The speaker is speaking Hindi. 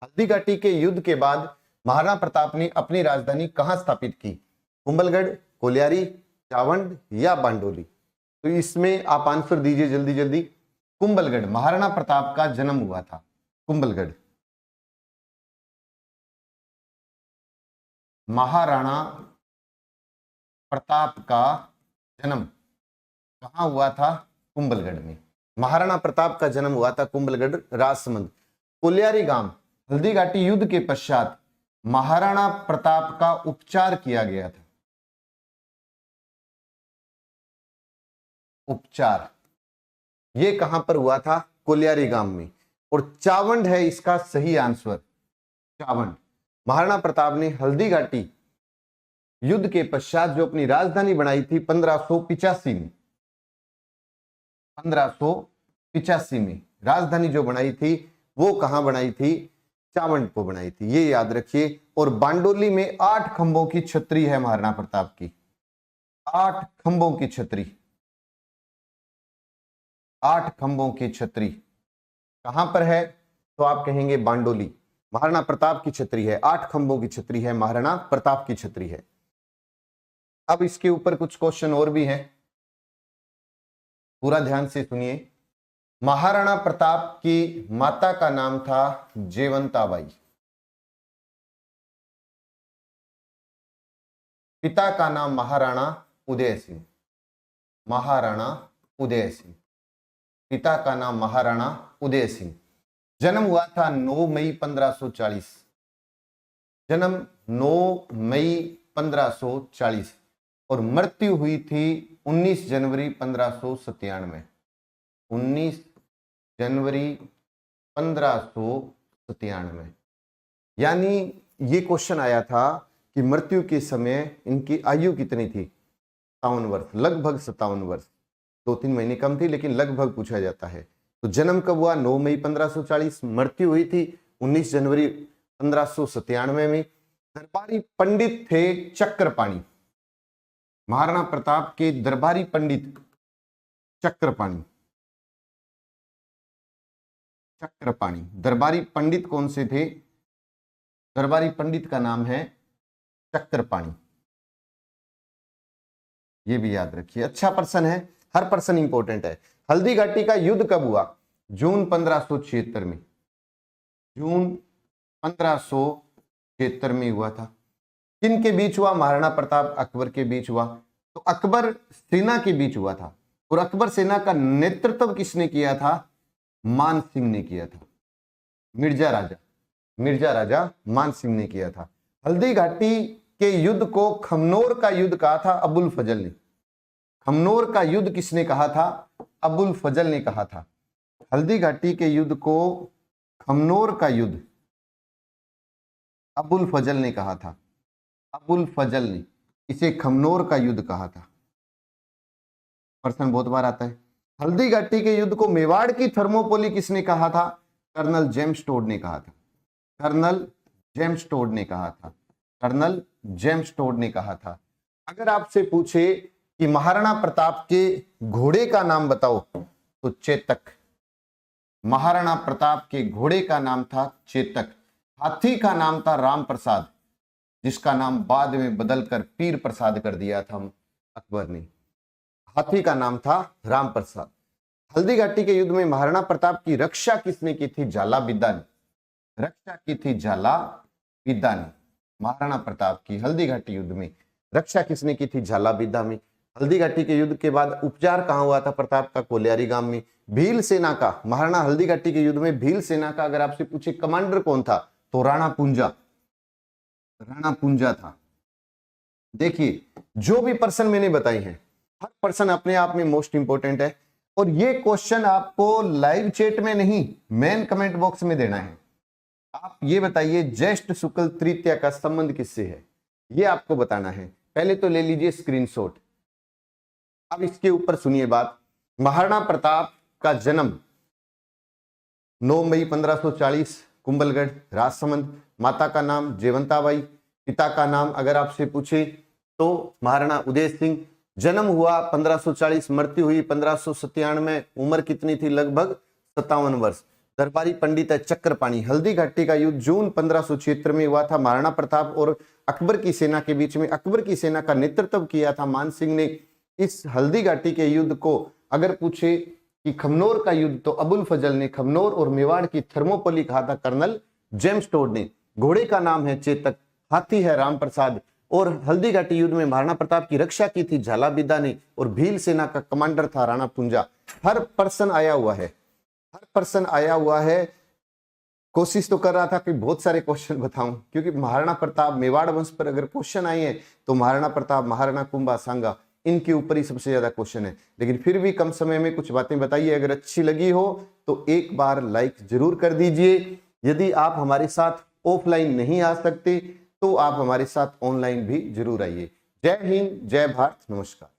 हल्दी घाटी के युद्ध के बाद महाराणा प्रताप ने अपनी राजधानी कहां स्थापित की? कुंभलगढ़, कोलियारी, चावंड या बांडोली? तो इसमें आप आंसर दीजिए जल्दी जल्दी। कुंभलगढ़, महाराणा प्रताप का जन्म हुआ था कुंभलगढ़। महाराणा प्रताप का जन्म कहां हुआ था? कुंभलगढ़ में। महाराणा प्रताप का जन्म हुआ था कुंभलगढ़, राजसमंद। कोलियारी गांव, हल्दी घाटी युद्ध के पश्चात महाराणा प्रताप का उपचार किया गया था। उपचार ये कहां पर हुआ था? कोलियारी गांव में। और चावंड है इसका सही आंसर, चावंड। महाराणा प्रताप ने हल्दी घाटी युद्ध के पश्चात जो अपनी राजधानी बनाई थी 1585 में, 1585 में राजधानी जो बनाई थी वो कहां बनाई थी? चावंड को बनाई थी, ये याद रखिए। और बांडोली में 8 खंभों की छतरी है महाराणा प्रताप की, 8 खंभों की छतरी, 8 खंभों की छतरी कहां पर है? तो आप कहेंगे बांडोली। महाराणा प्रताप की छतरी है, 8 खंभों की छतरी है, महाराणा प्रताप की छतरी है। अब इसके ऊपर कुछ क्वेश्चन और भी हैं, पूरा ध्यान से सुनिए। महाराणा प्रताप की माता का नाम था जयवंताबाई, पिता का नाम महाराणा उदय सिंह, महाराणा उदय सिंह, पिता का नाम महाराणा उदय सिंह। जन्म हुआ था 9 मई 1540, जन्म 9 मई 1540 और मृत्यु हुई थी 19 जनवरी 1597, 19 जनवरी 1597। यानी ये क्वेश्चन आया था कि मृत्यु के समय इनकी आयु कितनी थी? 57 वर्ष, लगभग 57 वर्ष, 2-3 महीने कम थी लेकिन लगभग पूछा जाता है। तो जन्म कब हुआ? 9 मई 1540, मृत्यु हुई थी 19 जनवरी 1597 में। दरबारी पंडित थे चक्रपाणी, महाराणा प्रताप के दरबारी पंडित चक्रपाणी, चक्रपाणी। दरबारी पंडित कौन से थे? दरबारी पंडित का नाम है चक्रपाणी, ये भी याद रखिए। अच्छा प्रश्न है, हर प्रश्न इंपॉर्टेंट है। हल्दी घाटी का युद्ध कब हुआ? जून 1576 में, जून 1576 में हुआ था। किन के बीच हुआ? महाराणा प्रताप अकबर के बीच हुआ। तो अकबर सेना के बीच हुआ था और अकबर सेना का नेतृत्व किसने किया था? मान सिंह ने किया था, मिर्जा राजा मान सिंह ने किया था। हल्दी घाटी के युद्ध को खमनोर का युद्ध कहा था अबुल फजल ने। खमनोर का युद्ध किसने कहा था? अबुल फजल ने कहा था। हल्दी घाटी के युद्ध को खमनोर का युद्ध अबुल फजल ने कहा था, अबुल फजल ने इसे खमनोर का युद्ध कहा था। प्रश्न बहुत बार आता है। हल्दी घाटी के युद्ध को मेवाड़ की थर्मोपोली किसने कहा था? कर्नल जेम्स टोड ने कहा था, कर्नल जेम्स टोड ने कहा था, कर्नल जेम्स टोड ने कहा था। अगर आपसे पूछे कि महाराणा प्रताप के घोड़े का नाम बताओ तो चेतक, महाराणा प्रताप के घोड़े का नाम था चेतक। हाथी का नाम था राम प्रसाद, जिसका नाम बाद में बदलकर पीर प्रसाद कर दिया था अकबर ने। हाथी का नाम था राम प्रसाद। हल्दी घाटी के युद्ध में महाराणा प्रताप की रक्षा किसने की थी? झाला बिद्दा ने रक्षा की थी, झाला बिद्दा ने। महाराणा प्रताप की हल्दी घाटी युद्ध में रक्षा किसने की थी? झाला बिद्दा में। हल्दी घाटी के युद्ध के बाद उपचार कहां हुआ था प्रताप का? कोलियारी गांव में। भील सेना का, महाराणा हल्दी घाटी के युद्ध में भील सेना का अगर आपसे पूछे कमांडर कौन था तो राणा पुंजा, राणा पुंजा था। देखिए जो भी पर्सन मैंने बताए हैं हर पर्सन अपने आप में मोस्ट इंपोर्टेंट है और ये क्वेश्चन आपको लाइव चैट में नहीं मेन कमेंट बॉक्स में देना है। आप ये बताइए ज्येष्ठ शुक्ल तृतीया का संबंध किससे है, ये आपको बताना है। पहले तो ले लीजिए स्क्रीनशॉट। अब इसके ऊपर सुनिए बात। महाराणा प्रताप का जन्म 9 मई 1540 कुंभलगढ़, राजसमंद। माता का नाम जयवंताबाई, पिता का नाम अगर आपसे पूछे तो महाराणा उदय सिंह। जन्म हुआ 1540, मृत्यु हुई 1597। उम्र कितनी थी? लगभग 57 वर्ष। दरबारी पंडित है चक्रपाणी। हल्दी घाटी का युद्ध जून 1576 में हुआ था। महाराणा प्रताप और अकबर की सेना के बीच में। अकबर की सेना का नेतृत्व किया था मान सिंह ने। इस हल्दी घाटी के युद्ध को अगर पूछे कि खमनोर का युद्ध, तो अबुल फजल ने खमनोर और मेवाड़ की थर्मोपली कहा था कर्नल जेम्स टोड ने। घोड़े का नाम है चेतक, हाथी है राम प्रसाद। और हल्दी घाटी युद्ध में महाराणा प्रताप की रक्षा की थी झालाबिदा ने और भील सेना का कमांडर था राणा पुंजा। हर पर्सन आया हुआ है, हर पर्सन आया हुआ है। कोशिश तो कर रहा था कि बहुत सारे क्वेश्चन बताऊं, क्योंकि महाराणा प्रताप मेवाड़ वंश पर अगर क्वेश्चन आए हैं तो महाराणा प्रताप, महाराणा कुंभा, सांगा, इनके ऊपर ही सबसे ज्यादा क्वेश्चन है। लेकिन फिर भी कम समय में कुछ बातें बताइए। अगर अच्छी लगी हो तो एक बार लाइक जरूर कर दीजिए। यदि आप हमारे साथ ऑफलाइन नहीं आ सकते तो आप हमारे साथ ऑनलाइन भी जरूर आइए। जय हिंद, जय भारत, नमस्कार।